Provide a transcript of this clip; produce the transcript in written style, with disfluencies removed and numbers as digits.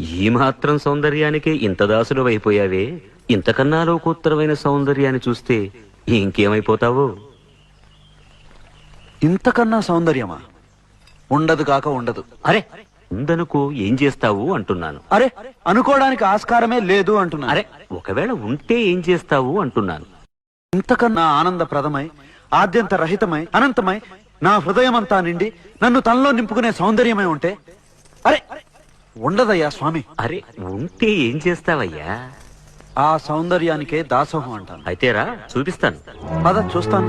ఈ మాత్రం సౌందర్యానికి ఇంత దాసులు అయిపోయావే, ఇంతకన్నా లోకోత్తరమైన సౌందర్యాన్ని చూస్తే ఇంకేమైపోతావో. ఇంతకన్నా సౌందర్యమా? ఉండదు కాక ఉండదు. అరే ఉందనుకో ఏం చేస్తావు అంటున్నాను. అరే అనుకోవడానికి ఆస్కారమే లేదు అంటున్నా. అరే ఒకవేళ ఉంటే ఏం చేస్తావు అంటున్నాను. ఇంతకన్నా ఆనందప్రదమై, ఆద్యంత రహితమై, అనంతమై, నా హృదయమంతా నిండి నన్ను తనలో నింపుకునే సౌందర్యమై ఉంటే అరే ఉండదయ్యా స్వామి. అరే ఉంటే ఏం చేస్తావయ్యా? ఆ సౌందర్యానికే దాసోహం అంటాను. అయితే రా చూపిస్తాను. పద చూస్తాను.